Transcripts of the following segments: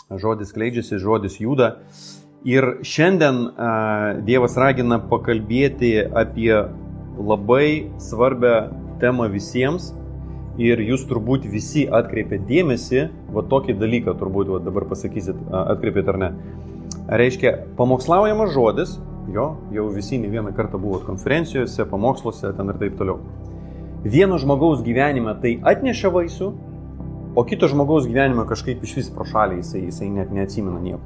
žodis skleidžiasi, žodis juda. Ir šiandien Dievas ragina pakalbėti apie labai svarbę temą visiems. Ir jūs turbūt visi atkreipėt dėmesį, va tokį dalyką turbūt va, dabar pasakysit, atkreipėt ar ne. Reiškia, pamokslaujamas žodis, jau visi ne vieną kartą buvot konferencijose, pamoksluose, ten ir taip toliau. Vieno žmogaus gyvenime tai atneša vaisių, o kito žmogaus gyvenime kažkaip iš vis pro šalį jisai net neatsimena nieko.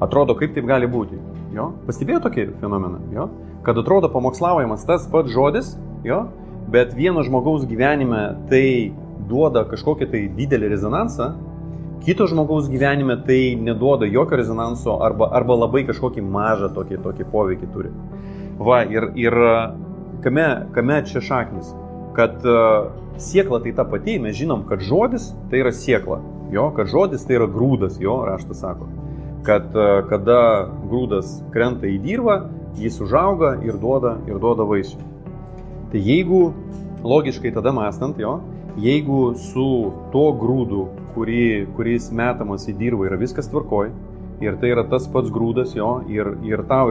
Atrodo, kaip taip gali būti. Jo? Pastebėjo tokį fenomeną, jo? Kad atrodo pamokslaujamas tas pats žodis, jo? Bet vieno žmogaus gyvenime tai duoda kažkokį tai didelį rezonansą, kito žmogaus gyvenime tai neduoda jokio rezonanso arba labai kažkokį mažą tokį poveikį turi. Va, ir kame čia šaknis? Kad siekla tai ta pati, mes žinom, kad žodis tai yra siekla, jo? Kad žodis tai yra grūdas, jo, raštas sako. Kad kada grūdas krenta į dirvą, jis užauga ir duoda vaisių. Tai jeigu, logiškai tada mąstant, jo, jeigu su to grūdu, kuris metamas į dirvą yra viskas tvarkoj, ir tai yra tas pats grūdas, jo, ir tau,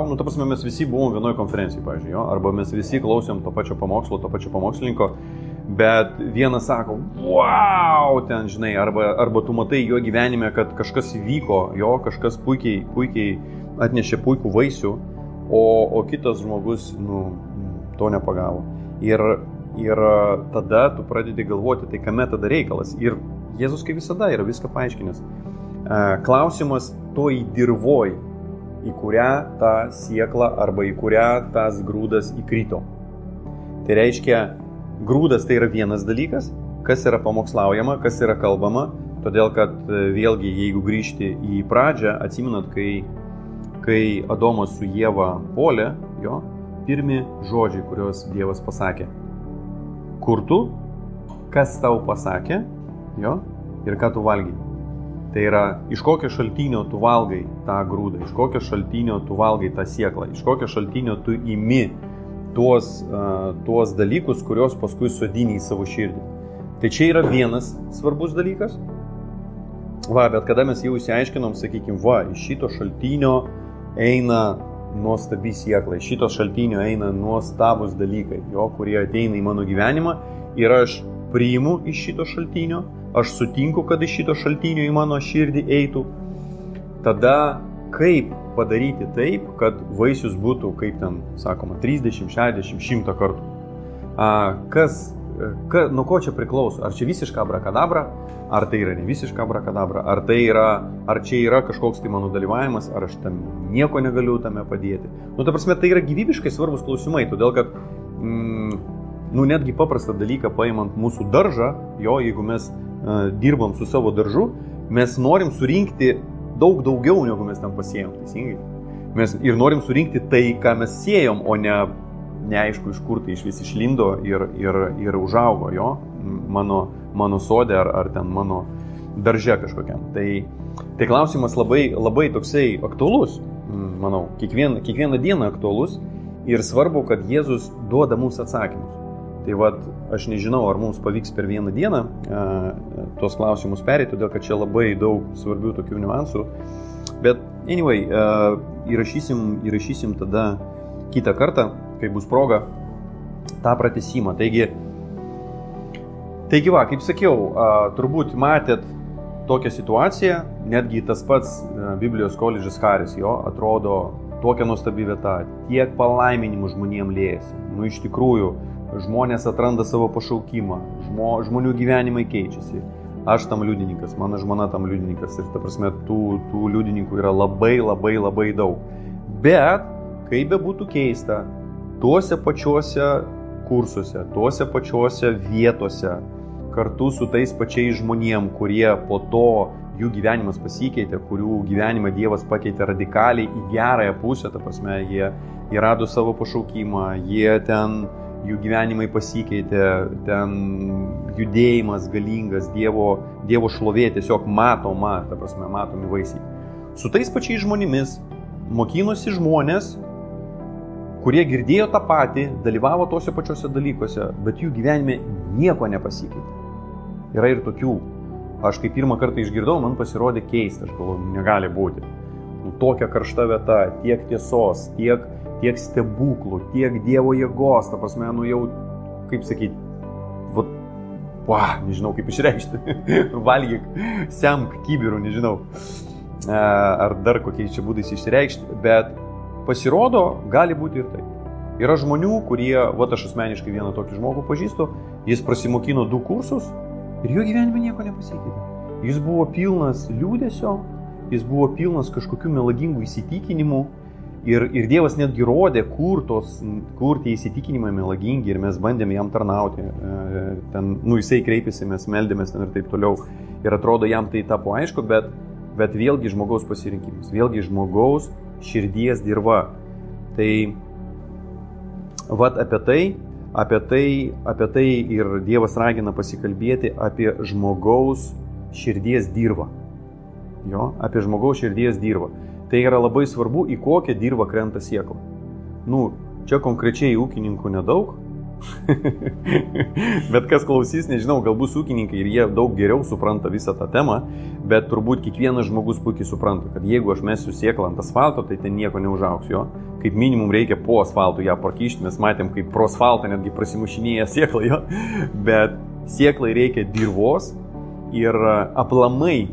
nu, ta prasme, mes visi buvom vienoje konferencijoje, pavyzdžiui, jo, arba mes visi klausėm to pačio pamokslo, to pačio pamokslininko, bet vienas sako, wow, ten, žinai, arba tu matai jo gyvenime, kad kažkas įvyko, jo, kažkas puikiai atnešė puikų vaisių, o kitas žmogus, nu, to nepagavo. Ir tada tu pradedi galvoti, tai kame tada reikalas. Ir Jėzus kaip visada yra viską paaiškinęs. Klausimas toj dirvoj, į kurią ta siekla arba į kurią tas grūdas įkrito. Tai reiškia, grūdas tai yra vienas dalykas, kas yra pamokslaujama, kas yra kalbama, todėl kad vėlgi, jeigu grįžti į pradžią, atsimenat, kai Adomas su Ieva puolė, jo, pirmi žodžiai, kuriuos Dievas pasakė. Kur tu, kas tau pasakė, jo, ir ką tu valgai. Tai yra, iš kokio šaltinio tu valgai tą grūdą, iš kokio šaltinio tu valgai tą sieklą, iš kokio šaltinio tu imi tuos dalykus, kuriuos paskui sodini į savo širdį. Tai čia yra vienas svarbus dalykas. Va, bet kada mes jau įsiaiškinom, sakykim, va, iš šito šaltinio eina nuostabi siekla, iš šito šaltinio eina nuostabus dalykai, jo, kurie ateina į mano gyvenimą ir aš priimu iš šito šaltinio, aš sutinku, kad iš šito šaltinio į mano širdį eitų. Tada kaip padaryti taip, kad vaisius būtų, kaip ten sakoma, 30, 60, 100 kartų. Nuo ko čia priklauso? Ar čia visiška abrakadabra, ar tai yra ne visiška abrakadabra, ar čia yra kažkoks tai mano dalyvavimas, ar aš tam nieko negaliu tame padėti. Nu, ta prasme, tai yra gyvybiškai svarbus klausimai, todėl kad, netgi paprastą dalyką paimant mūsų daržą, jo, jeigu mes dirbam su savo daržu, mes norim surinkti daug daugiau, negu mes tam pasėjom, teisingai. Mes ir norim surinkti tai, ką mes sėjom, o neaišku, iš kur tai iš vis išlindo ir užaugo, jo, mano sode ar ten mano darže kažkokiam. Tai klausimas labai toksai aktualus, manau, kiekvieną dieną aktualus ir svarbu, kad Jėzus duoda mums atsakymus. Tai vat, aš nežinau, ar mums pavyks per vieną dieną tuos klausimus perėti, todėl kad čia labai daug svarbių tokių niuansų. Bet anyway, įrašysim tada kitą kartą, kai bus proga, tą pratesimą. Taigi va, kaip sakiau, turbūt matėt tokią situaciją, netgi tas pats Biblijos koledžas Haris, jo, atrodo tokia nuostabi vieta, tiek palaiminimų žmonėm liejasi. Nu, iš tikrųjų, žmonės atranda savo pašaukimą, žmonių gyvenimai keičiasi. Aš tam liudininkas, mano žmona tam liudininkas ir ta prasme, tų liudininkų yra labai daug. Bet, kaip be būtų keista, tuose pačiuose kursuose, tuose pačiuose vietose, kartu su tais pačiais žmonėm, kurie po to jų gyvenimas pasikeitė, kurių gyvenimą Dievas pakeitė radikaliai į gerąją pusę, ta prasme, jie rado savo pašaukimą, jų gyvenimai pasikeitė, ten judėjimas galingas, Dievo šlovė tiesiog ta prasme, matomi vaisiai. Su tais pačiais žmonėmis mokinosi žmonės, kurie girdėjo tą patį, dalyvavo tose pačiose dalykuose, bet jų gyvenime nieko nepasikeitė. Yra ir tokių. Aš kai pirmą kartą išgirdau, man pasirodė keista, aš galvoju, negali būti. Tokia karšta vieta, tiek tiesos, tiek stebuklų, tiek Dievo jėgos, ta prasme, jau, kaip sakyti, nežinau kaip išreikšti, valgyk, semk kibirų, nežinau, ar dar kokiais čia būdais išreikšti, bet pasirodo, gali būti ir tai. Yra žmonių, kurie, aš asmeniškai vieną tokį žmogų pažįstu, jis prasimokino 2 kursus ir jo gyvenime nieko nepasikeitė. Jis buvo pilnas liūdesio, jis buvo pilnas kažkokių melagingų įsitikinimų ir Dievas netgi rodė, kur tie įsitikinimai melagingi ir mes bandėme jam tarnauti. Jisai kreipėsi, mes meldėmės ten ir taip toliau ir atrodo jam tai tapo aišku, bet vėlgi žmogaus pasirinkimas, vėlgi žmogaus širdies dirva. Tai apie tai ir Dievas ragina pasikalbėti apie žmogaus širdies dirvą. Apie žmogaus širdies dirvą. Tai yra labai svarbu, į kokią dirvą krenta siekla. Čia konkrečiai ūkininkų nedaug, bet kas klausys, nežinau, gal bus ūkininkai ir jie daug geriau supranta visą tą temą, bet turbūt kiekvienas žmogus puikiai supranta, kad jeigu aš mesiu sieklą ant asfalto, tai ten nieko neužaugs, Kaip minimum reikia po asfaltu ją prakišti, mes matėm, kaip pro asfaltą netgi prasimušinėja sieklą, bet sieklai reikia dirvos ir aplamai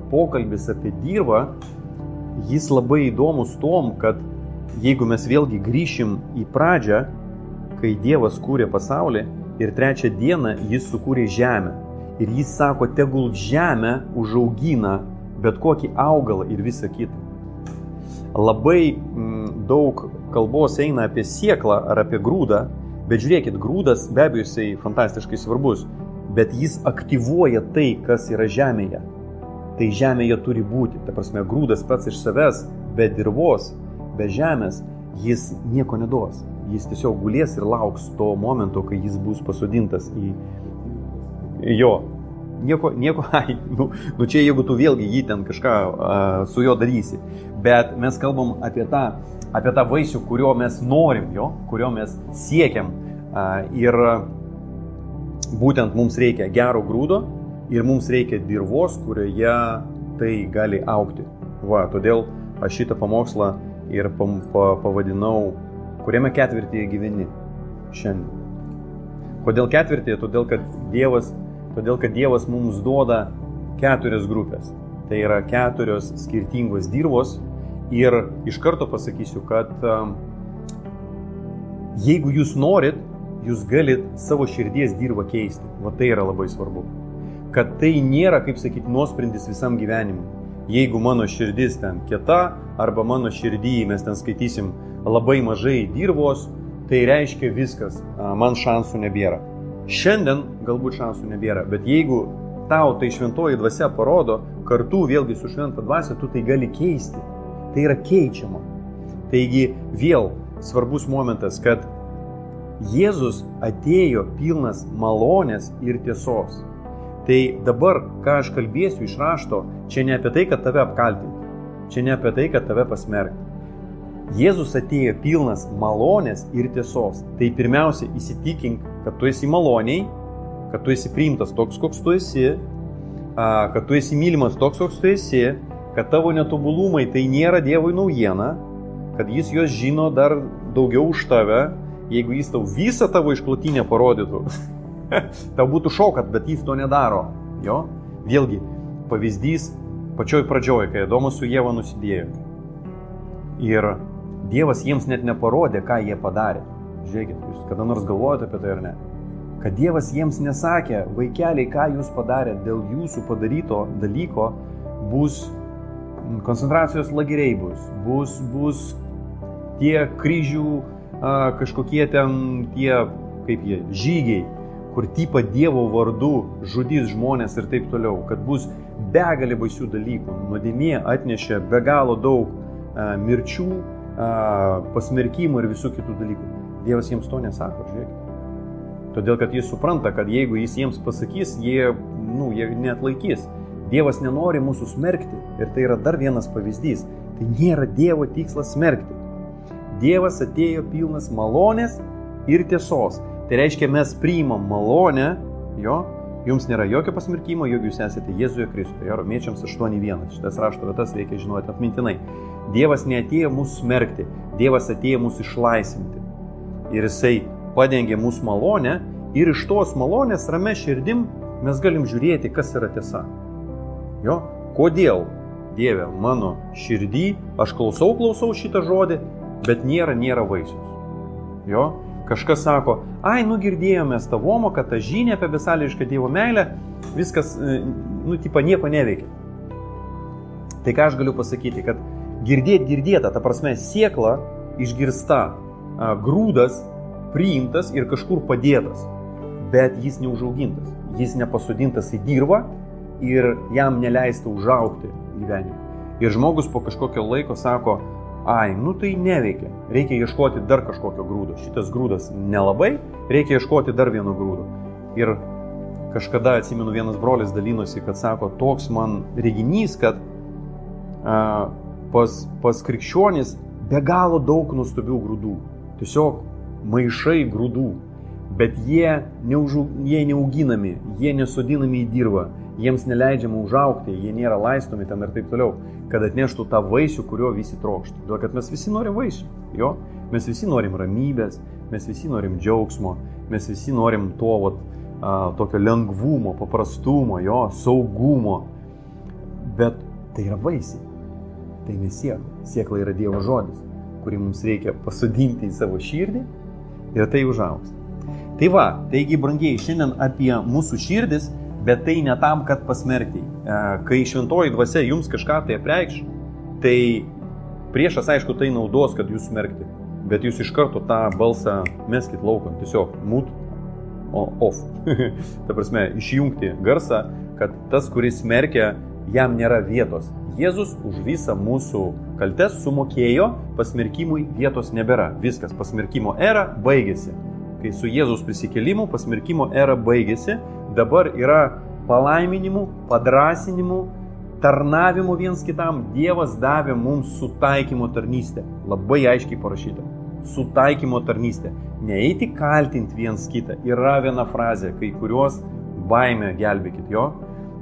pokalbis apie dirvą, jis labai įdomus tom, kad jeigu mes vėlgi grįšim į pradžią, kai Dievas kūrė pasaulį ir 3 dieną jis sukūrė žemę. Ir jis sako, tegul žemė užaugina bet kokį augalą ir visą kitą. Labai daug kalbos eina apie sieklą ar apie grūdą, bet žiūrėkit, grūdas be abejo jisai fantastiškai svarbus, bet jis aktyvuoja tai, kas yra žemėje. Tai žemėje turi būti. Ta prasme, grūdas pats iš savęs, be dirvos, be žemės, jis nieko neduos. Jis tiesiog gulės ir lauks to momento, kai jis bus pasodintas į jo. Nieko, čia jeigu tu vėlgi jį ten kažką su juo darysi. Bet mes kalbam apie tą vaisių, kurio mes norim, kurio mes siekiam. Ir būtent mums reikia gero grūdo ir mums reikia dirvos, kurioje tai gali augti. Todėl aš šitą pamokslą ir pavadinau, kuriame ketvirtyje gyveni šiandien. Kodėl ketvirtyje? Todėl, kad Dievas mums duoda 4 grupės. Tai yra 4 skirtingos dirvos ir iš karto pasakysiu, kad jeigu jūs norit, jūs galit savo širdies dirvą keisti. Tai yra labai svarbu. Kad tai nėra, kaip sakyti, nuosprendis visam gyvenimui. Jeigu mano širdis ten kieta, arba mano širdį mes ten skaitysim labai mažai dirvos, tai reiškia viskas, man šansų nebėra. Šiandien galbūt šansų nebėra, bet jeigu tau tai šventoji dvasia parodo, kartu vėlgi su šventa dvasia, tu tai gali keisti. Tai yra keičiama. Taigi vėl svarbus momentas, kad Jėzus atėjo pilnas malonės ir tiesos. Tai dabar, ką aš kalbėsiu iš rašto, čia ne apie tai, kad tave apkaltinti, čia ne apie tai, kad tave pasmerkti. Jėzus atėjo pilnas malonės ir tiesos. Tai pirmiausia, įsitikink, kad tu esi maloniai, kad tu esi priimtas toks, koks tu esi, kad tu esi mylimas toks, koks tu esi, kad tavo netobulumai tai nėra Dievui naujiena, kad jis juos žino dar daugiau už tave. Jeigu jis tau visą tavo išklotinę parodytų, tau būtų šokat, bet jis to nedaro. Vėlgi, pavyzdys pačioj pradžioj, kai Adomas su Ieva nusidėjo. Ir Dievas jiems net neparodė, ką jie padarė. Žiūrėkit, jūs kada nors galvojate apie tai ar ne? Kad Dievas jiems nesakė, vaikeliai, ką jūs padarė dėl jūsų padaryto dalyko, bus koncentracijos lageriai, bus tie kryžių, kažkokie ten tie, kaip jie, žygiai, kur typa Dievo vardu žudys žmonės ir taip toliau, kad bus begalė baisių dalykų. Nuodėmė atnešė be galo daug mirčių, pasmerkimų ir visų kitų dalykų. Dievas jiems to nesako, žiūrėkit. Todėl, kad jis supranta, kad jeigu jis jiems pasakys, jie neatlaikys. Dievas nenori mūsų smerkti ir tai yra dar vienas pavyzdys. Tai nėra Dievo tikslas smerkti. Dievas atėjo pilnas malonės ir tiesos. Tai reiškia, mes priimam malonę Jums nėra jokio pasmerkimo, jog jūs esate Jėzuje Kristuje. Romiečiams 8.1. Šitas rašto vietas reikia žinoti atmintinai. Dievas neatėjo mūsų smerkti, Dievas atėjo mūsų išlaisvinti. Ir Jisai padengė mūsų malonę ir iš tos malonės ramia širdim mes galim žiūrėti, kas yra tiesa. Jo? Kodėl, Dieve, mano širdį, aš klausau šitą žodį, bet nėra vaisius. Jo? Kažkas sako, girdėjomės tavomo, kad ta žinia apie besąlygišką Dievo meilę, viskas, nieko neveikia. Tai ką aš galiu pasakyti, kad girdėta, ta prasme, siekla išgirsta, grūdas priimtas ir kažkur padėtas, bet jis neužaugintas, jis nepasodintas į dirvą ir jam neleista užaugti gyvenime. Ir žmogus po kažkokio laiko sako, tai neveikia, reikia ieškoti dar kažkokio grūdo. Šitas grūdas nelabai, reikia ieškoti dar vieno grūdo. Ir kažkada, atsimenu, vienas brolis dalinosi, kad sako, toks man reginys, kad pas krikščionis be galo daug nuostabių grūdų. Tiesiog maišai grūdų, bet jie neauginami, jie nesodinami į dirvą, jiems neleidžiama užaugti, jie nėra laistomi ten ir taip toliau, kad atneštų tą vaisių, kurio visi trokšta. Todėl, kad mes visi norim vaisių, jo? Mes visi norim ramybės, mes visi norim džiaugsmo, mes visi norim tokio lengvumo, paprastumo, jo, saugumo. Bet tai yra vaisiai, tai nesiekla. Siekla yra Dievo žodis, kurį mums reikia pasodinti į savo širdį ir tai užaugs. Taigi, brangieji, šiandien apie mūsų širdis, bet tai ne tam, kad pasmerkti. Kai šventoji dvasia jums kažką tai apreikš, tai priešas, aišku, tai naudos, kad jūs smerkti. Bet jūs iš karto tą balsą meskit laukan, tiesiog mute off. Ta prasme, išjungti garsą, kad tas, kuris smerkia, jam nėra vietos. Jėzus už visą mūsų kaltes sumokėjo, pasmerkimui vietos nebėra. Viskas, pasmerkimo era baigėsi. Kai su Jėzus prisikėlimu pasmerkimo era baigėsi, dabar yra palaiminimų, padrasinimų, tarnavimų viens kitam. Dievas davė mums sutaikymo tarnystę. Labai aiškiai parašyta. Sutaikymo tarnystė. Neeiti kaltinti viens kitą. Yra viena frazė, kai kuriuos baimę gelbėkit, jo.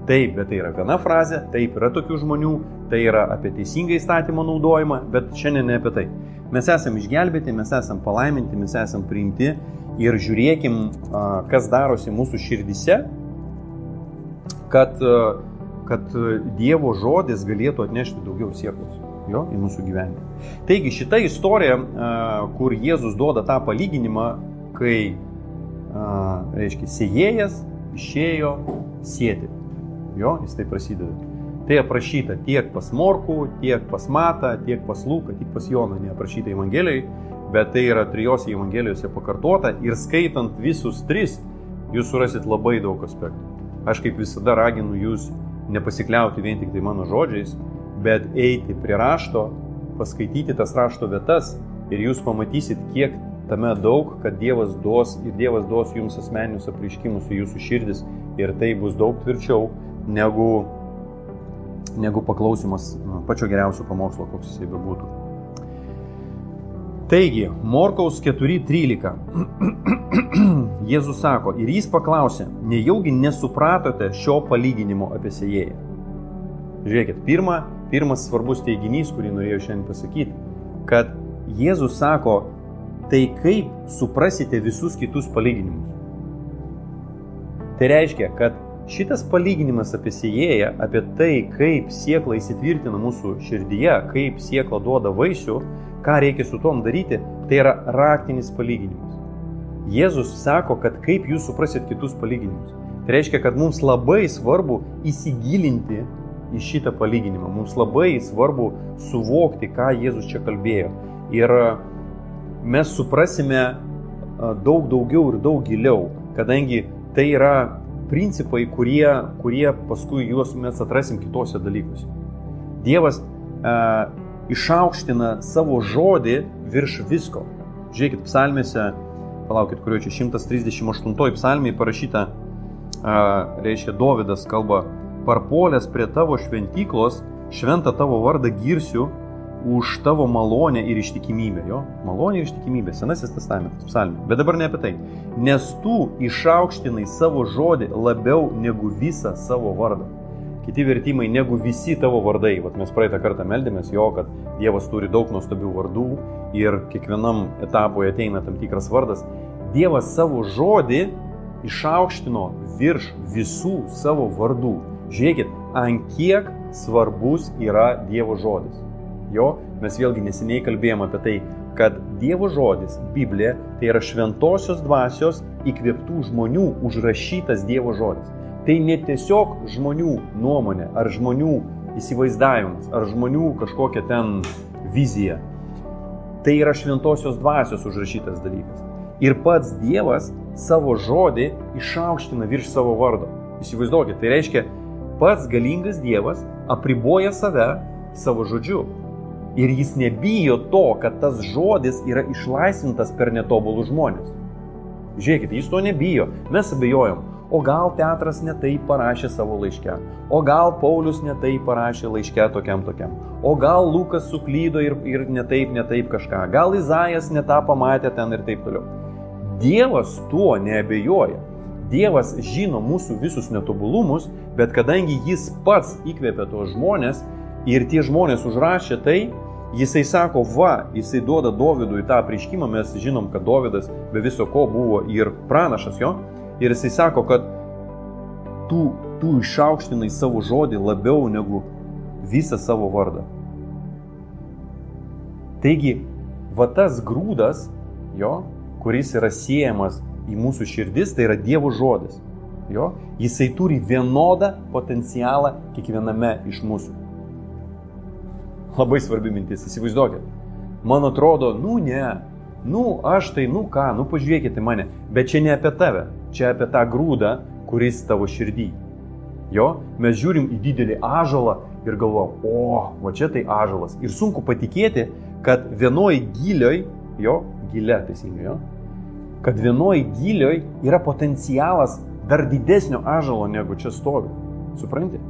Taip, bet tai yra viena frazė, taip, yra tokių žmonių, tai yra apie teisingą įstatymo naudojimą, bet šiandien ne apie tai. Mes esam išgelbėti, mes esam palaiminti, mes esam priimti ir žiūrėkim, kas darosi mūsų širdise, kad Dievo žodis galėtų atnešti daugiau sieklos, jo, į mūsų gyvenimą. Taigi, šita istorija, kur Jėzus duoda tą palyginimą, kai, reiškia, sėjėjas išėjo sėti. Jo, jis tai prasideda. Tai aprašyta tiek pas Morkų, tiek pas Matą, tiek pas Luką, tik pas Joną neaprašyta Evangelijai, bet tai yra 3 Evangelijose pakartota ir skaitant visus 3, jūs surasit labai daug aspektų. Aš kaip visada raginu jūs nepasikliauti vien tik tai mano žodžiais, bet eiti prie rašto, paskaityti tas rašto vietas ir jūs pamatysit, kiek tame daug, kad Dievas duos ir Dievas duos jums asmeninius apreiškimus į jūsų širdis ir tai bus daug tvirčiau negu paklausimas pačio geriausio pamokslo, koks jisai bebūtų. Taigi, Morkaus 4.13. Jėzus sako, ir jis paklausė, nejaugi nesupratote šio palyginimo apie sėjėją? Žiūrėkit, pirmas svarbus teiginys, kurį norėjau šiandien pasakyti, kad Jėzus sako, tai kaip suprasite visus kitus palyginimus? Tai reiškia, kad šitas palyginimas apie sėjėją, apie tai, kaip siekla įsitvirtina mūsų širdyje, kaip siekla duoda vaisių, ką reikia su tom daryti, tai yra raktinis palyginimas. Jėzus sako, kad kaip jūs suprasit kitus palyginimus. Tai reiškia, kad mums labai svarbu įsigilinti į šitą palyginimą. Mums labai svarbu suvokti, ką Jėzus čia kalbėjo. Ir mes suprasime daug daugiau ir daug giliau, kadangi tai yra principai, kurie paskui juos mes atrasim kitose dalykuose. Dievas išaukština savo žodį virš visko. Žiūrėkit, psalmėse, palaukit, kurio čia 138 psalmėje parašyta, reiškia, Dovydas kalba, parpuolęs prie tavo šventyklos, šventą tavo vardą girsiu, už tavo malonę ir ištikimybę. Jo, malonė ir ištikimybė, Senasis testamentas, psalmė. Bet dabar ne apie tai. Nes tu išaukštinai savo žodį labiau negu visą savo vardą. Kiti vertimai negu visi tavo vardai. Vat mes praeitą kartą meldėmės jo, kad Dievas turi daug nuostabių vardų ir kiekvienam etapui ateina tam tikras vardas. Dievas savo žodį išaukštino virš visų savo vardų. Žiūrėkit, ant kiek svarbus yra Dievo žodis. Jo, mes vėlgi neseniai kalbėjome apie tai, kad Dievo žodis, Biblija, tai yra šventosios dvasios įkvėptų žmonių užrašytas Dievo žodis. Tai ne tiesiog žmonių nuomonė, ar žmonių įsivaizdavimas, ar žmonių kažkokia ten vizija. Tai yra šventosios dvasios užrašytas dalykas. Ir pats Dievas savo žodį išaukština virš savo vardo. Įsivaizduokit, tai reiškia, pats galingas Dievas apriboja save savo žodžiu. Ir jis nebijo to, kad tas žodis yra išlaisvintas per netobulus žmonės. Žiūrėkit, jis to nebijo. Mes abejojom. O gal Petras ne taip parašė savo laiške. O gal Paulius ne taip parašė laiške tokiam. O gal Lukas suklydo ir ne taip kažką. Gal Izaijas ne tą pamatė ten ir taip toliau. Dievas tuo neabejoja. Dievas žino mūsų visus netobulumus, bet kadangi jis pats įkvėpė tos žmonės ir tie žmonės užrašė tai, jisai sako, jisai duoda Dovydui tą apreiškimą, mes žinom, kad Dovydas be viso ko buvo ir pranašas jo, ir jisai sako, kad tu išaukštinai savo žodį labiau negu visą savo vardą. Taigi, tas grūdas, jo, kuris yra siejamas į mūsų širdis, tai yra Dievo žodis. Jo, jisai turi vienodą potencialą kiekviename iš mūsų. Labai svarbi mintis, įsivaizduokit. Man atrodo, aš tai, pažiūrėkite mane, bet čia ne apie tave, čia apie tą grūdą, kuris tavo širdį. Jo, mes žiūrim į didelį ąžuolą ir galvom, va čia tai ąžuolas. Ir sunku patikėti, kad vienoj gilioj, kad vienoj gilioj yra potencialas dar didesnio ąžuolo negu čia stovi. Supranti?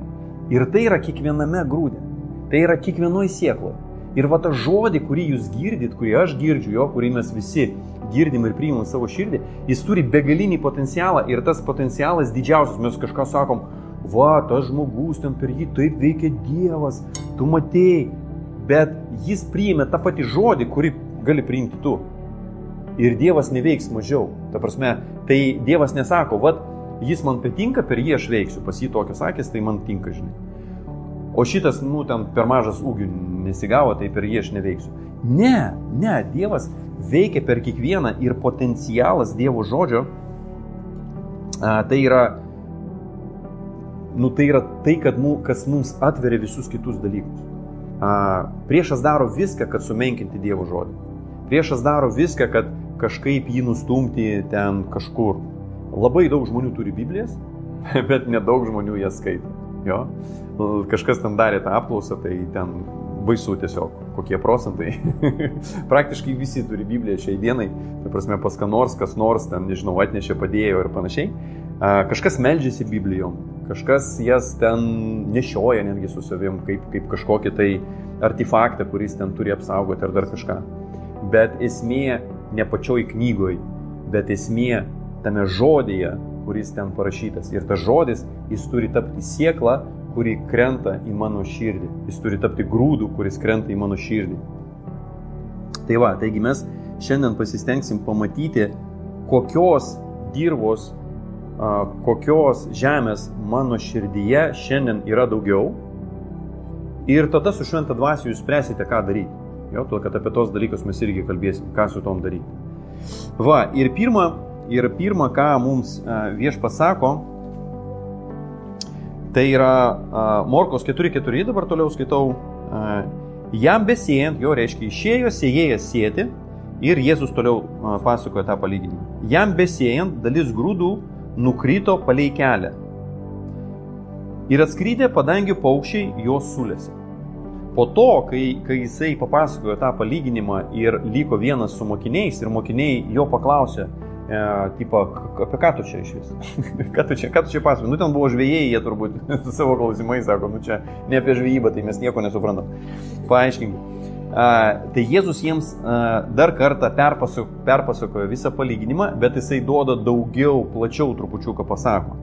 Ir tai yra kiekviename grūde. Tai yra kiekvienoj sėkloje. Ir va tą žodį, kurį jūs girdit, kurį aš girdžiu, kurį mes visi girdim ir priimam savo širdį, jis turi begalinį potencialą ir tas potencialas didžiausias. Mes kažką sakom, tas žmogus ten per jį taip veikia Dievas, tu matėjai, bet jis priėmė tą patį žodį, kurį gali priimti tu. Ir Dievas neveiks mažiau. Ta prasme, tai Dievas nesako, jis man patinka, per jį aš veiksiu, pas jį tokios akis, tai man tinka, žinai. O šitas, ten per mažas ūgių nesigavo, tai per jį aš neveiksiu. Ne, Dievas veikia per kiekvieną ir potencialas Dievo žodžio, tai yra kas mums atveria visus kitus dalykus. Priešas daro viską, kad sumenkinti Dievo žodį. Priešas daro viską, kad kažkaip jį nustumti ten kažkur. Labai daug žmonių turi Biblijas, bet nedaug žmonių jas skaito. Jo? Kažkas ten darė tą apklausą, tai ten baisu tiesiog, kokie procentai. Praktiškai visi turi Bibliją šiai dienai, tai prasme pas kas nors ten, nežinau, atnešė, padėjo ir panašiai. Kažkas meldžiasi Biblijom, kažkas jas ten nešioja netgi su savim, kaip kažkokį tai artefaktą, kuris ten turi apsaugoti ar dar kažką. Bet esmė ne pačioj knygoj, bet esmė tame žodyje, kuris ten parašytas. Ir tas žodis, jis turi tapti sėklą, kuri krenta į mano širdį. Jis turi tapti grūdų, kuris krenta į mano širdį. Taigi mes šiandien pasistengsim pamatyti, kokios dirvos, kokios žemės mano širdyje šiandien yra daugiau. Ir tada su šventa dvasia jūs spręsite, ką daryti. Todėl, kad apie tos dalykus mes irgi kalbėsim, ką su tom daryti. Ir pirma, ką mums Viešpats sako, tai yra Morkos 4:4, dabar toliau skaitau, jam besėjant, reiškia, išėjo sėjėjas sėti ir Jėzus toliau pasakoja tą palyginimą. Jam besėjant dalis grūdų nukrito palei kelią ir atskridė padangių paukščiai jos sulėse. Po to, kai jisai papasakojo tą palyginimą ir liko vienas su mokiniais ir mokiniai jo paklausė, apie ką tu čia iš vis? ką tu čia pasakoji? Ten buvo žvejai, jie turbūt savo klausimai sako, čia ne apie žvejybą, tai mes nieko nesuprantam. Paaiškink. Tai Jėzus jiems dar kartą perpasakojo visą palyginimą, bet jisai duoda daugiau, plačiau trupučiuką pasakymą.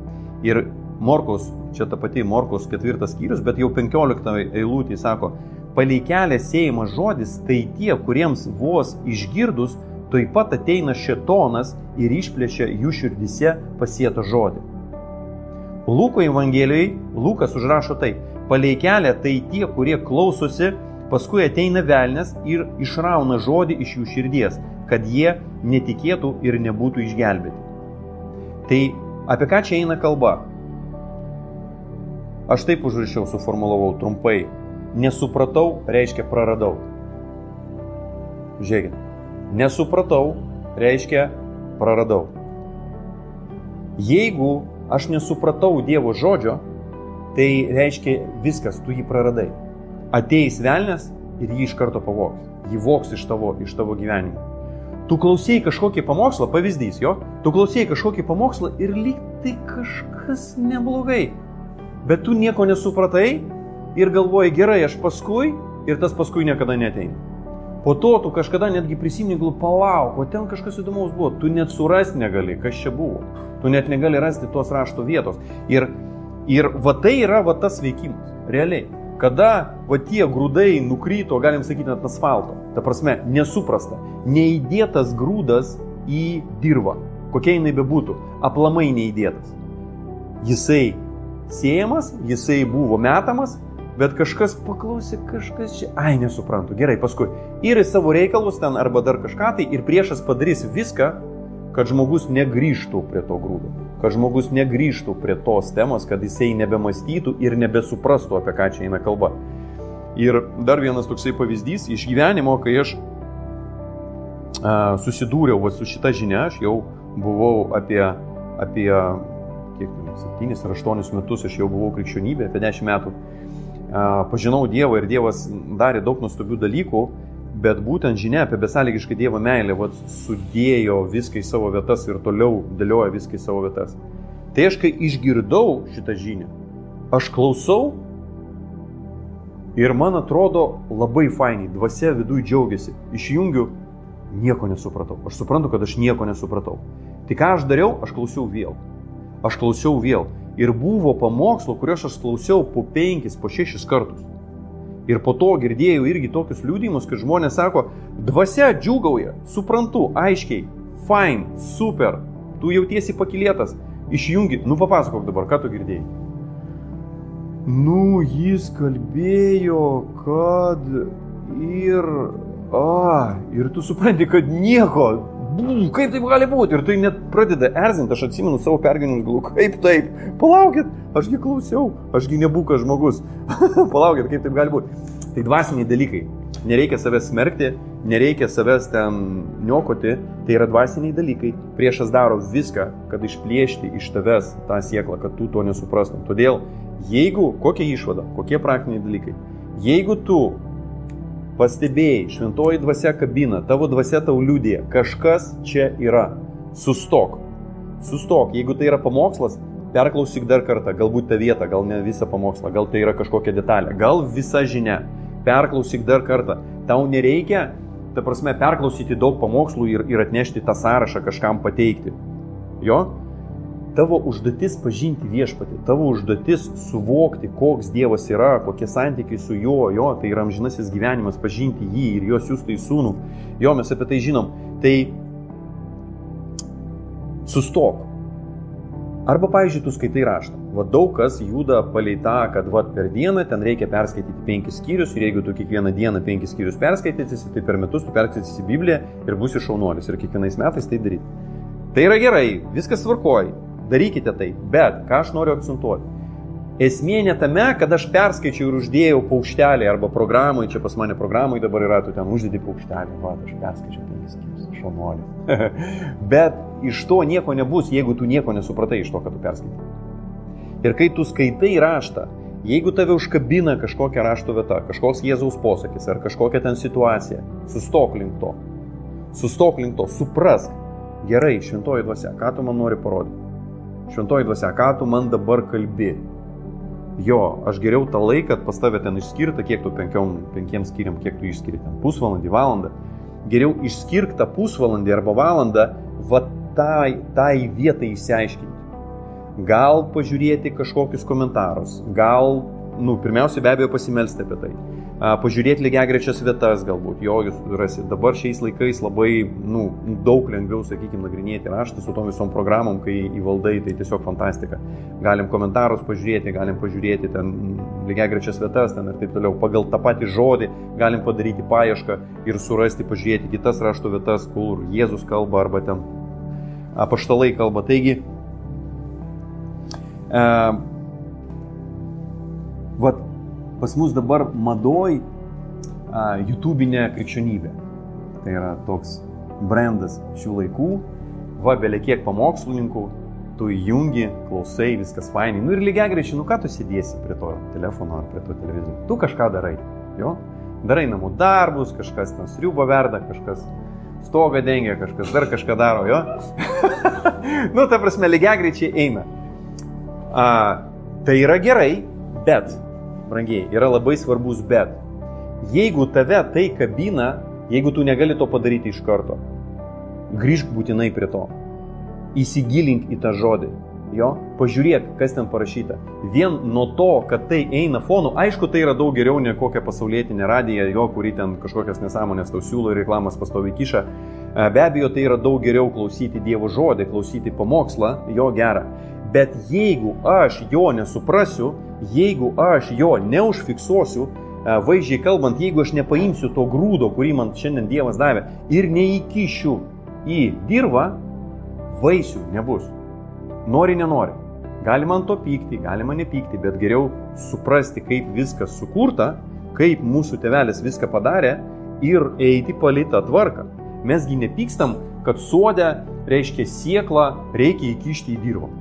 Ir Morkaus, čia ta pati Morkaus 4 skyrius, bet jau 15 eilutė sako, palei kelią sėjimas žodis, tai tie, kuriems vos išgirdus, tuoj pat ateina šėtonas ir išplėšia jų širdise pasėtą žodį. Luko Evangelijoje Lukas užrašo taip, palei kelią tai tie, kurie klausosi, paskui ateina velnias ir išrauna žodį iš jų širdies, kad jie netikėtų ir nebūtų išgelbėti. Tai apie ką čia eina kalba? Aš taip užrašiau, suformulavau trumpai. Nesupratau reiškia praradau. Žiūrėkit. Nesupratau reiškia praradau. Jeigu aš nesupratau Dievo žodžio, tai reiškia viskas, tu jį praradai. Ateis velnias ir jį iš karto pavogs. Jį vogs iš tavo gyvenimo. Tu klausėjai kažkokį pamokslą, pavyzdys, jo? Tu klausėjai kažkokį pamokslą ir lyg tai kažkas neblogai. Bet tu nieko nesupratai ir galvoji, gerai, aš paskui, ir tas paskui niekada neteina. Po to tu kažkada netgi prisimeni, palauk, o ten kažkas įdomaus buvo. Tu net surasti negali, kas čia buvo. Tu net negali rasti tos rašto vietos. Ir va tai yra va tas veikimas, realiai. Kada va tie grūdai nukryto, galim sakyti, ant asfalto. Ta prasme, nesuprasta. Neįdėtas grūdas į dirvą. Kokia jinai bebūtų. Aplamai neįdėtas. Jisai sėjamas, jisai buvo metamas, bet kažkas paklausė, kažkas čia. Ai, nesuprantu. Gerai, paskui. Ir į savo reikalus ten arba dar kažką tai ir priešas padarys viską, kad žmogus negrįžtų prie to grūdo. Kad žmogus negrįžtų prie tos temos, kad jisai nebemastytų ir nebesuprastų, apie ką čia eina kalba. Ir dar vienas toksai pavyzdys iš gyvenimo, kai aš susidūriau su šita žinia, aš jau buvau apie kiek, 7 ar 8 metus, aš jau buvau krikščionybė, apie 10 metų. Pažinau Dievą ir Dievas darė daug nuostabių dalykų, bet būtent žinia apie besąlygišką Dievo meilę sudėjo viską į savo vietas ir toliau dėlioja viską į savo vietas. Tai aš, kai išgirdau šitą žinią, aš klausau ir man atrodo labai fainiai, dvasia viduj džiaugiasi. Išjungiu, nieko nesupratau. Aš suprantu, kad aš nieko nesupratau. Tai ką aš dariau, aš klausiau vėl. Aš klausiau vėl. Ir buvo pamokslo, kuriuos aš klausiau po 5, po 6 kartus. Ir po to girdėjau irgi tokius liudijimus, kad žmonės sako, dvasia džiūgauja, suprantu, aiškiai, fine, super, tu jautiesi pakylėtas, išjungi, papasakok dabar, ką tu girdėjai. Jis kalbėjo, kad ir tu supranti, kad nieko, kaip taip gali būti, ir tai net pradeda erzinti, aš atsimenu savo pergyvenimus, galvoju, kaip taip, palaukit, ašgi klausiau, ašgi nebūkas žmogus, palaukit, kaip taip gali būti. Tai dvasiniai dalykai, nereikia savęs smerkti, nereikia savęs ten niokoti, tai yra dvasiniai dalykai, priešas daro viską, kad išplėšti iš tavęs tą sieklą, kad tu to nesuprastum. Todėl, jeigu, kokia išvada, kokie praktiniai dalykai, jeigu tu pastebėjai, šventoji dvasia kabina, tavo dvasia tau liudija, kažkas čia yra. Sustok. Sustok. Jeigu tai yra pamokslas, perklausyk dar kartą, galbūt tą vietą, gal ne visą pamokslą, gal tai yra kažkokia detalė, gal visa žinia. Perklausyk dar kartą. Tau nereikia, ta prasme, perklausyti daug pamokslų ir atnešti tą sąrašą kažkam pateikti. Jo? Tavo užduotis pažinti viešpatį, tavo užduotis suvokti, koks Dievas yra, kokie santykiai su juo, tai yra amžinasis gyvenimas, pažinti jį ir jo siųstą į sūnų. Jo, mes apie tai žinom. Tai sustok. Arba, pavyzdžiui, tu skaitai raštą. Daug kas juda palei tą, kad per dieną ten reikia perskaityti 5 skyrius ir jeigu tu kiekvieną dieną 5 skyrius perskaitysi, tai per metus tu perskaitysi Bibliją ir būsi šaunuolis ir kiekvienais metais tai daryti. Tai yra gerai, viskas tvarkoj. Darykite tai, bet ką aš noriu akcentuoti? Esmė ne tame, kad aš perskaičiau ir uždėjau paukštelį arba programai, čia pas mane programai dabar yra, tu ten uždėdi paukštelį, aš perskaičiau 5 skyrius, šaunuolis. Bet iš to nieko nebus, jeigu tu nieko nesupratai iš to, kad tu perskaitai. Ir kai tu skaitai raštą, jeigu tave užkabina kažkokia rašto vieta, kažkoks Jėzaus posakis ar kažkokia ten situacija, sustok link to. Sustok link to, suprask. Gerai, šventoji dvasia, ką tu man nori parodyti? Šventoji dvasia, ką tu man dabar kalbi? Jo, aš geriau tą laiką pas tave ten išskirtą, kiek tu penkiem skyriam, kiek tu išskiri ten, pusvalandį, valandą. Geriau išskirk tą pusvalandį arba valandą, va tai vietai išsiaiškinti. Gal pažiūrėti kažkokius komentarus, gal, pirmiausia be abejo pasimelsti apie tai. Pažiūrėti lygiagrečias vietas galbūt, jo, jūs rasit. Dabar šiais laikais labai, daug lengviau, sakykime, nagrinėti raštą su tom visom programom, kai įvaldai, tai tiesiog fantastika. Galim komentarus pažiūrėti, galim pažiūrėti ten lygiagrečias vietas ten ir taip toliau. Pagal tą patį žodį galim padaryti paiešką ir surasti, pažiūrėti kitas rašto vietas, kur Jėzus kalba arba ten apaštalai kalba. Taigi, pas mus dabar madoj YouTube'inė krikščionybė. Tai yra toks brandas šių laikų. Va, belekiek pamokslininkų, tu įjungi, klausai, viskas fainai. Ir lygiagrečiai, ką tu sėdėsi prie to telefono ar prie to televizorių? Tu kažką darai, jo? Darai namų darbus, kažkas ten sriubą verda, kažkas stogą dengia, kažkas dar kažką daro, jo? Ta prasme, lygiagrečiai eina. Tai yra gerai, bet brangiai, yra labai svarbus bet. Jeigu tave tai kabina, jeigu tu negali to padaryti iš karto, grįžk būtinai prie to. Įsigilink į tą žodį. Jo? Pažiūrėk, kas ten parašyta. Vien nuo to, kad tai eina fonu, aišku, tai yra daug geriau ne kokią pasaulietinę radiją, jo, kuri ten kažkokias nesąmonės tau siūlo ir reklamas pastoviai kiša. Be abejo, tai yra daug geriau klausyti Dievo žodį, klausyti pamokslą, jo gera. Bet jeigu aš jo nesuprasiu, jeigu aš jo neužfiksuosiu, vaizdžiai kalbant, jeigu aš nepaimsiu to grūdo, kurį man šiandien Dievas davė, ir neįkišiu į dirvą, vaisių nebus. Nori, nenori. Galima ant to pykti, galima nepykti, bet geriau suprasti, kaip viskas sukurta, kaip mūsų tėvelis viską padarė ir eiti palei tą tvarką. Mesgi nepykstam, kad sode, reiškia sėklą, reikia įkišti į dirvą.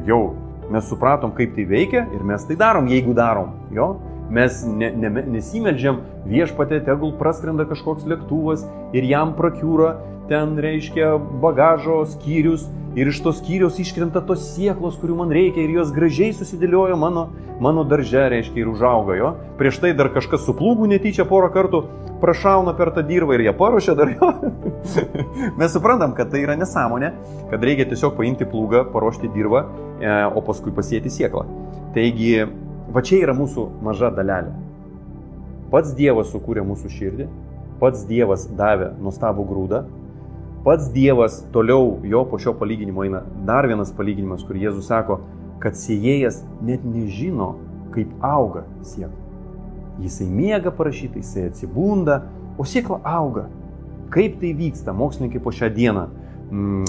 Jau mes supratom, kaip tai veikia ir mes tai darom, jeigu darom, jo. Mes nesimeldžiam viešpatė, tegul praskrenda kažkoks lėktuvas ir jam prakiūra ten, reiškia, bagažo skyrius ir iš tos skyriaus iškrenta tos sieklos, kurių man reikia ir jos gražiai susidėliojo mano darže, reiškia, ir užauga, jo. Prieš tai dar kažkas su plūgu netyčia porą kartų prašauna per tą dirvą ir jie paruošia dar jo. Mes suprantam, kad tai yra nesąmonė, kad reikia tiesiog paimti plūgą, paruošti dirvą, o paskui pasėti sieklą. Taigi, va čia yra mūsų maža dalelė. Pats Dievas sukūrė mūsų širdį, pats Dievas davė nuostabų grūdą, pats Dievas toliau, jo po šio palyginimo eina dar vienas palyginimas, kur Jėzus sako, kad sėjėjas net nežino, kaip auga siekla. Jisai miega parašyta, jisai atsibunda, o siekla auga. Kaip tai vyksta? Mokslininkai po šią dieną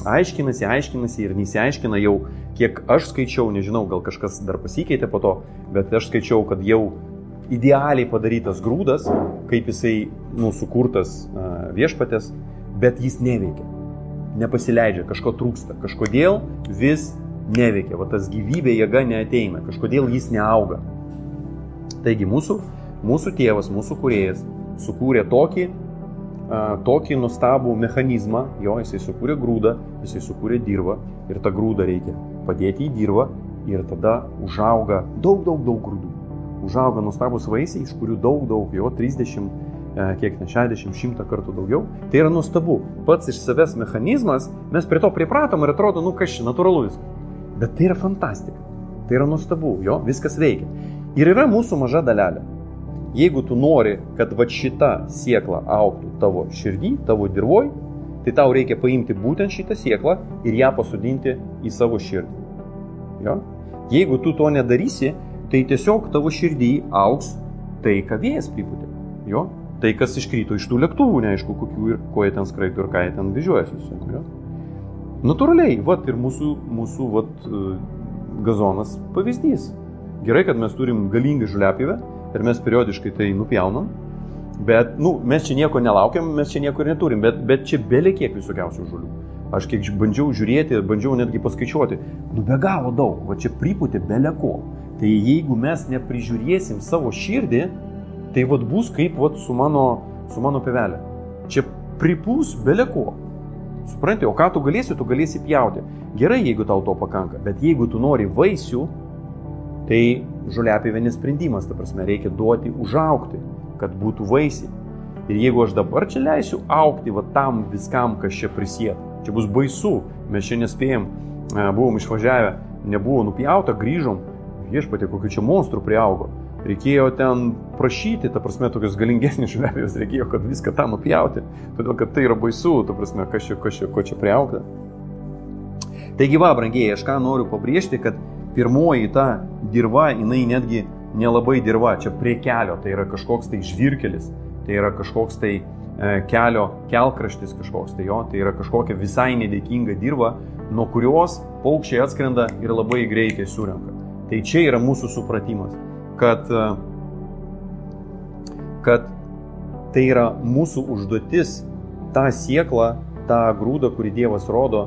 aiškinasi ir nesiaiškina jau, kiek aš skaičiau, nežinau, gal kažkas dar pasikeitė po to, bet aš skaičiau, kad jau idealiai padarytas grūdas, kaip jisai sukurtas viešpatės, bet jis neveikia, nepasileidžia, kažko trūksta, kažkodėl vis neveikia, va tas gyvybė jėga neateina, kažkodėl jis neauga. Taigi mūsų tėvas, mūsų kūrėjas sukūrė tokį nuostabų mechanizmą, jo, jisai sukūrė grūdą, jisai sukūrė dirvą ir tą grūdą reikia padėti į dirvą ir tada užauga daug grūdų. Užauga nuostabus vaisiai, iš kurių daug, jo, 30, 60, 100 kartų daugiau. Tai yra nuostabu. Pats iš savęs mechanizmas, mes prie to pripratom ir atrodo, kas čia, natūralu viskas. Bet tai yra fantastika. Tai yra nuostabu, jo, viskas veikia. Ir yra mūsų maža dalelė. Jeigu tu nori, kad va šita siekla augtų tavo širdį, tavo dirvoj, tai tau reikia paimti būtent šitą sieklą ir ją pasodinti į savo širdį. Jo? Jeigu tu to nedarysi, tai tiesiog tavo širdį augs tai, ką vėjas pripūtė. Jo? Tai, kas iškrito iš tų lėktuvų, neaišku, kokių ir ko jie ten skraido ir ką jie ten vežiojasi. Jo? Natūraliai, vat ir mūsų gazonas pavyzdys. Gerai, kad mes turim galingą žoliapjovę ir mes periodiškai tai nupjaunam, bet, mes čia nieko nelaukiam, mes čia nieko ir neturim, bet čia belekiek visokiausių žolių. Aš kiek bandžiau žiūrėti, bandžiau netgi paskaičiuoti, be galo daug, va čia pripūtė beleko. Tai jeigu mes neprižiūrėsim savo širdį, tai vat bus kaip vat su mano pievelė. Čia pripūs beleko. Supranti, o ką tu galėsi pjauti. Gerai, jeigu tau to pakanka, bet jeigu tu nori vaisių, Tai žoliapjovė sprendimas, ta prasme, reikia duoti užaugti, kad būtų vaisiai. Ir jeigu aš dabar čia leisiu augti va tam viskam, kas čia prisėda, čia bus baisu, mes čia nespėjom, buvom išvažiavę, nebuvo nupjauta, grįžom, viešpatie, kokiu čia monstrų priaugo. Reikėjo ten prašyti, ta prasme, tokios galingesnės žoliapjovės, reikėjo, kad viską tą nupjauti, todėl kad tai yra baisu, ta prasme, ko čia priaugta. Taigi va, brangieji, aš ką noriu pabrėžti, kad pirmoji ta dirva, jinai netgi nelabai dirva, čia prie kelio, tai yra kažkoks tai žvyrkelis, tai yra kažkoks tai kelkraštis kažkoks, tai yra kažkokia visai nedėkinga dirva, nuo kurios paukščiai atskrenda ir labai greitai surenka. Tai čia yra mūsų supratimas, kad tai yra mūsų užduotis tą sieklą, tą grūdą, kurį Dievas rodo,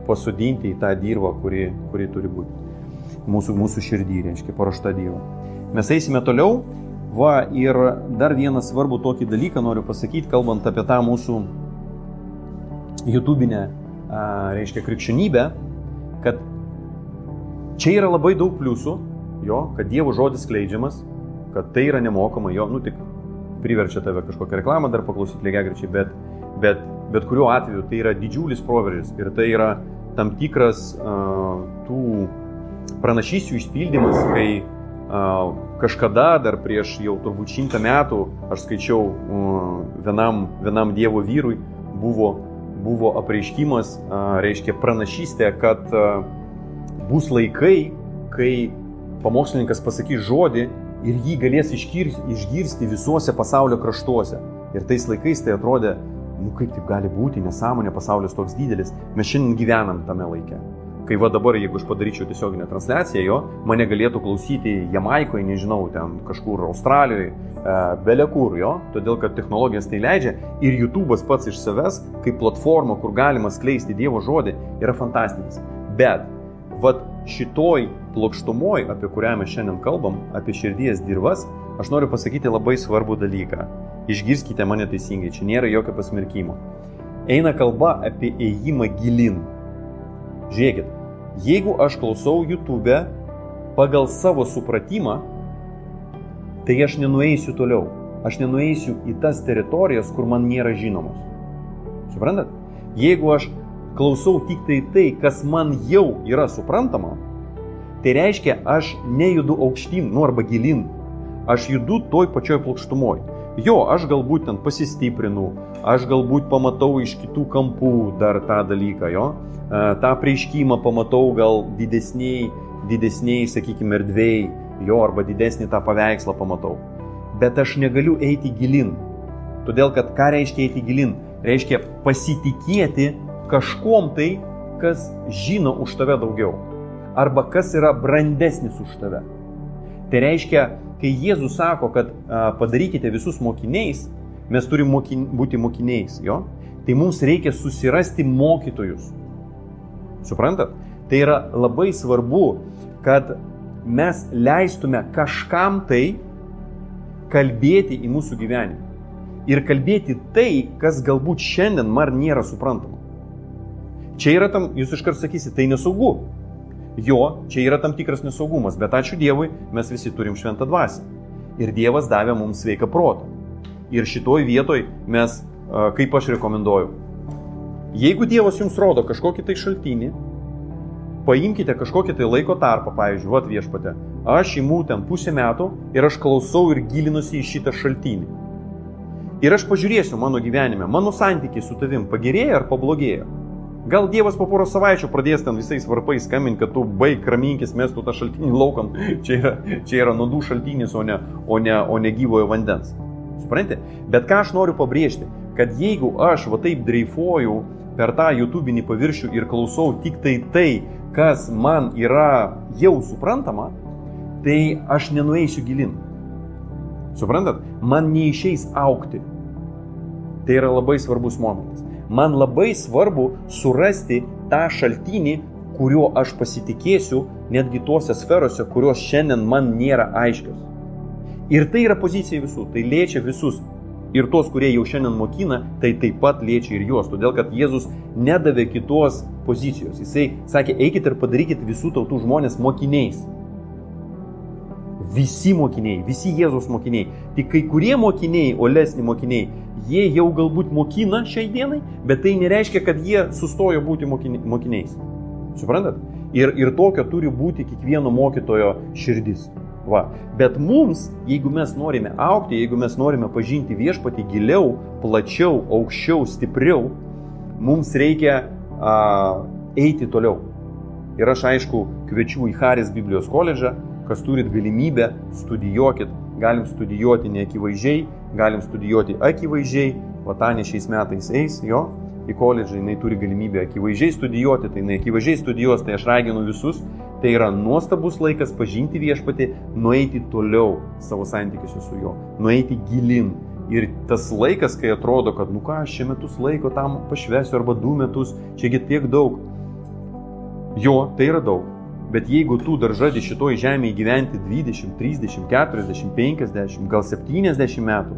pasodinti į tą dirvą, kuri turi būti mūsų širdį, reiškia, paruošta dirva. Mes eisime toliau. Va, ir dar vieną svarbų tokį dalyką noriu pasakyti, kalbant apie tą mūsų YouTube'inę, reiškia, krikščionybę, kad čia yra labai daug pliusų, kad Dievo žodis skleidžiamas, kad tai yra nemokama, tik priverčia tave kažkokią reklamą dar paklausyti lygiagrečiai, bet kuriuo atveju tai yra didžiulis proveržis ir tai yra tam tikras tų pranašysčių išpildymas, kai kažkada dar prieš jau turbūt 100 metų aš skaičiau vienam Dievo vyrui buvo apreiškimas, reiškia pranašystė, kad bus laikai, kai pamokslininkas pasakys žodį ir jį galės išgirsti visuose pasaulio kraštuose. Ir tais laikais tai atrodė, kaip taip gali būti, nesąmonė, pasaulis toks didelis. Mes šiandien gyvenam tame laike. Kai va dabar, jeigu aš padaryčiau tiesioginę transliaciją, mane galėtų klausyti Jamaikoje, nežinau, ten kažkur Australijoje, belekur, todėl kad technologijas tai leidžia ir YouTube'as pats iš savęs, kaip platforma, kur galima skleisti Dievo žodį, yra fantastinis. Bet, šitoj plokštumoj, apie kurią mes šiandien kalbam, apie širdies dirvas, aš noriu pasakyti labai svarbų dalyką. Išgirskite mane teisingai, čia nėra jokio pasmerkimo. Eina kalba apie ėjimą gilin. Žiūrėkit, jeigu aš klausau YouTube'e pagal savo supratimą, tai aš nenueisiu toliau. Aš nenueisiu į tas teritorijas, kur man nėra žinomos. Suprantat? Jeigu aš klausau tik tai, kas man jau yra suprantama, tai reiškia, aš nejudu aukštyn, arba gilin. Aš judu toj pačioj plokštumoj. Aš galbūt ten pasistiprinu, aš galbūt pamatau iš kitų kampų dar tą dalyką, tą preiškimą pamatau gal didesniai, sakykime, erdvėjai, arba didesnį tą paveikslą pamatau. Bet aš negaliu eiti gilin. Todėl, kad ką reiškia eiti gilin? Reiškia pasitikėti kažkom tai, kas žino už tave daugiau. Arba kas yra brandesnis už tave. Tai reiškia, kai Jėzus sako, kad padarykite visus mokiniais, mes turim būti mokiniais, tai mums reikia susirasti mokytojus. Suprantat? Tai yra labai svarbu, kad mes leistume kažkam tai kalbėti į mūsų gyvenimą. Ir kalbėti tai, kas galbūt šiandien man nėra suprantama. Čia yra tam, jūs iškart sakysite, tai nesaugu. Čia yra tam tikras nesaugumas, bet ačiū Dievui, mes visi turim šventą dvasią. Ir Dievas davė mums sveiką protą. Ir šitoj vietoj mes, kaip aš rekomenduoju, jeigu Dievas jums rodo kažkokį tai šaltinį, paimkite kažkokį tai laiko tarpą, pavyzdžiui, viešpate, aš imu ten 0,5 metų ir aš klausau ir gilinusi į šitą šaltinį. Ir aš pažiūrėsiu mano gyvenime, mano santykiai su tavim pagerėjo ar pablogėjo. Gal Dievas po poros savaičių pradės ten visais varpais skambinti, kad tu baig raminkis, mestų tą šaltinį laukan. Čia yra nuodų šaltinis, o ne gyvojo vandens. Suprantate? Bet ką aš noriu pabrėžti, kad jeigu aš taip dreifuoju per tą YouTube'inį paviršių ir klausau tik tai, kas man yra jau suprantama, tai aš nenueisiu gilin. Suprantat? Man neišeis augti. Tai yra labai svarbus momentas. Man labai svarbu surasti tą šaltinį, kuriuo aš pasitikėsiu, netgi tuose sferose, kurios šiandien man nėra aiškios. Ir tai yra pozicija visų, tai liečia visus. Ir tos, kurie jau šiandien mokina, tai taip pat liečia ir juos. Todėl, kad Jėzus nedavė kitos pozicijos. Jisai sakė, eikit ir padarykit visų tautų žmonės mokiniais. visi mokiniai, visi Jėzaus mokiniai. Tik kai kurie mokiniai, olesni mokiniai, jie jau galbūt mokina šiai dienai, bet tai nereiškia, kad jie sustojo būti mokiniais. Suprantat? Ir tokio turi būti kiekvieno mokytojo širdis. Va. Bet mums, jeigu mes norime augti, jeigu mes norime pažinti viešpatį giliau, plačiau, aukščiau, stipriau, mums reikia eiti toliau. Ir aš aišku kviečiu į Haris Biblijos koledžą, kas turit galimybę, studijuokit. Galim studijuoti neakivaizdžiai, galim studijuoti akivaizdžiai. Vatanė šiais metais eis į koledžą, jinai turi galimybę akivaizdžiai studijuoti, tai jinai akivaizdžiai studijuos, tai aš raginu visus. Tai yra nuostabus laikas pažinti viešpatį, nueiti toliau savo santykiuose su juo, nueiti gilin. Ir tas laikas, kai atrodo, kad aš čia metus laiko tam pašvesiu arba 2 metus, čiagi tiek daug. Jo, tai yra daug. Bet jeigu tu dar žadi šitoj žemėje gyventi 20, 30, 40, 50, gal 70 metų,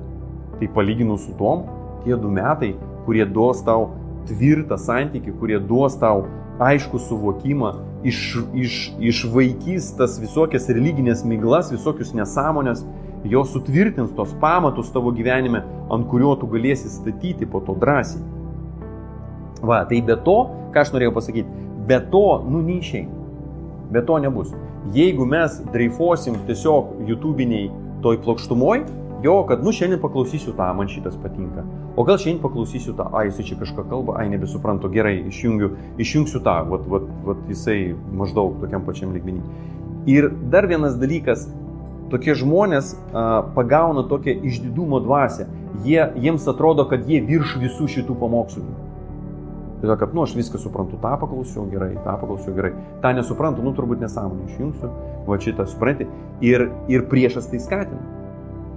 tai palyginus su tom, tie 2 metai, kurie duos tau tvirtą santykį, kurie duos tau aišku suvokimą, išvaikys tas visokias religinės miglas, visokius nesąmonės, jos sutvirtins tos pamatus tavo gyvenime, ant kurio tu galėsi statyti po to drąsiai. Va, tai be to, ką aš norėjau pasakyti, be to, neišeina. Be to nebus. Jeigu mes dreifuosim tiesiog YouTube'iniai toj plokštumoj, kad šiandien paklausysiu tą, man šitas patinka. O gal šiandien paklausysiu tą, jisai čia kažką kalba, nebesuprantu, gerai, išjungsiu tą, jisai maždaug tokiam pačiam lygmenį. Ir dar vienas dalykas, tokie žmonės pagauna tokią išdidumo dvasią. Jiems atrodo, kad jie virš visų šitų pamokslų. Tai kad, aš viską suprantu, tą paklausiau gerai, tą nesuprantu, turbūt nesąmonė išjungsiu, šitą supranti. Ir priešas tai skatina.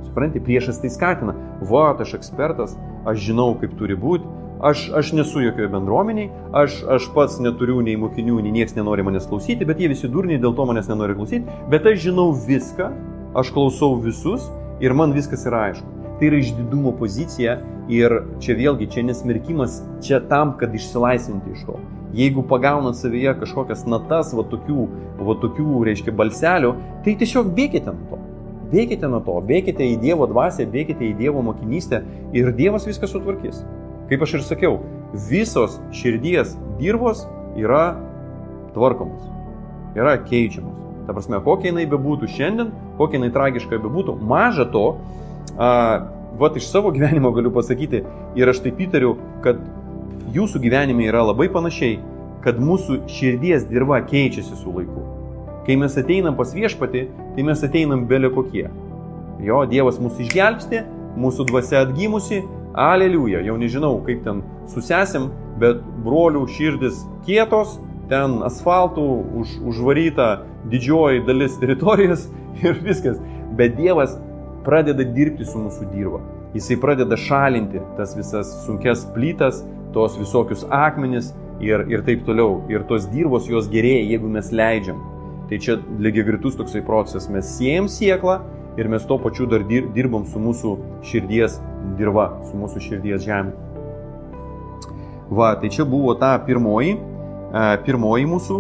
Supranti, priešas tai skatina. Aš ekspertas, aš žinau, kaip turi būti, aš nesu jokioje bendruomeniai, aš pats neturiu nei mokinių, nei nieks nenori manęs klausyti, bet jie visi durniai, dėl to manęs nenori klausyti, bet aš žinau viską, aš klausau visus ir man viskas yra aišku. Tai yra išdidumo pozicija ir čia vėlgi, čia nesmerkimas, čia tam, kad išsilaisvinti iš to. Jeigu pagaunat savyje kažkokias natas, tokių, reiškia, balselių, tai tiesiog bėkite nuo to. Bėkite į Dievo dvasią, bėkite į Dievo mokinystę ir Dievas viską sutvarkys. Kaip aš ir sakiau, visos širdies dirvos yra tvarkomos, yra keičiamos. Ta prasme, kokia jinai bebūtų šiandien, kokia jinai tragiška bebūtų, maža to, iš savo gyvenimo galiu pasakyti ir aš taip įtariu, kad jūsų gyvenime yra labai panašiai, kad mūsų širdies dirva keičiasi su laiku. Kai mes ateinam pas viešpatį, tai mes ateinam bele kokie. Dievas mūsų išgelbsti, mūsų dvasia atgimusi, aleliuja, jau nežinau, kaip ten susėsim, bet brolių širdis kietos, ten asfaltų užvaryta didžioji dalis teritorijos ir viskas. Bet Dievas pradeda dirbti su mūsų dirva. Jisai pradeda šalinti tas visas sunkias plytas, tos visokius akmenis ir taip toliau. Ir tos dirvos jos gerėja, jeigu mes leidžiam. Tai čia lygiagretus toksai procesas. Mes siejam sėklą ir mes to pačiu dar dirbam su mūsų širdies dirva, su mūsų širdies žemė. Tai čia buvo ta pirmoji mūsų,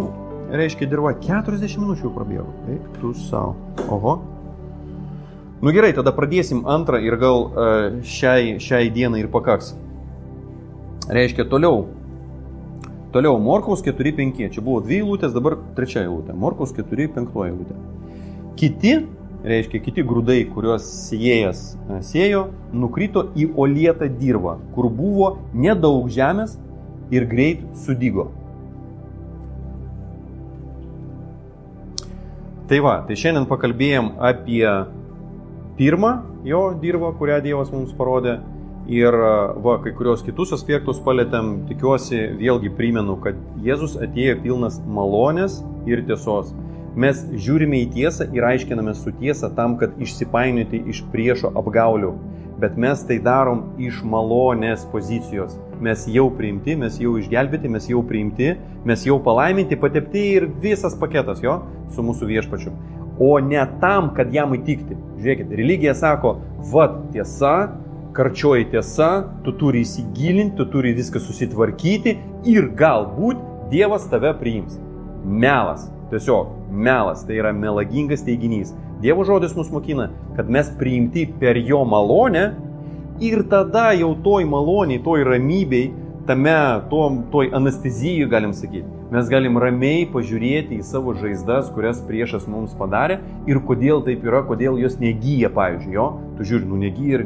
reiškia, dirva. 40 minučių prabėgo. Eik tu savo. Oho. Gerai, tada pradėsim antrą ir gal šiai dienai ir pakaks. Reiškia, toliau Morkaus 4.5. Čia buvo 2 eilutės, dabar 3 eilutė. Morkaus 4.5 eilutė. Kiti grūdai, kuriuos sėjėjas sėjo, nukrito į uolietą dirvą, kur buvo nedaug žemės ir greit sudygo. Tai šiandien pakalbėjom apie pirmą dirvą, kurią Dievas mums parodė. Ir kai kurios kitus aspektus palėtėm, tikiuosi, vėlgi primenu, kad Jėzus atėjo pilnas malonės ir tiesos. Mes žiūrime į tiesą ir aiškinamės su tiesa tam, kad išsipainioti iš priešo apgaulių. Bet mes tai darom iš malonės pozicijos. Mes jau priimti, mes jau išgelbėti, mes jau priimti, mes jau palaiminti, patepti ir visas paketas su mūsų viešpačiu. O ne tam, kad jam įtikti. Žiūrėkit, religija sako, tiesa, karčioji tiesa, tu turi įsigilinti, tu turi viską susitvarkyti ir galbūt Dievas tave priims. Melas, tiesiog melas, tai yra melagingas teiginys. Dievo žodis mus mokina, kad mes priimti per jo malonę ir tada jau toj maloniai, toj ramybei, toj anestezijai, galim sakyti, mes galim ramiai pažiūrėti į savo žaizdas, kurias priešas mums padarė ir kodėl taip yra, kodėl jos negyja, pavyzdžiui, jo, tu žiūri, negyja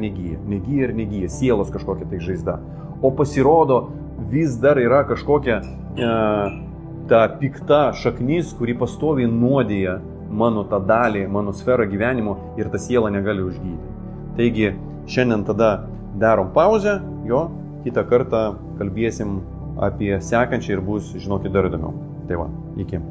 ir negyja, sielos kažkokia tai žaizda. O pasirodo, vis dar yra kažkokia ta pikta šaknis, kuri pastoviai nuodėja mano tą dalį, mano sferą gyvenimo ir ta siela negali užgydyti. Taigi, šiandien tada darom pauzę, jo, kitą kartą kalbėsim apie sekančią ir bus, žinokit, dar įdomiau. Tai va, iki.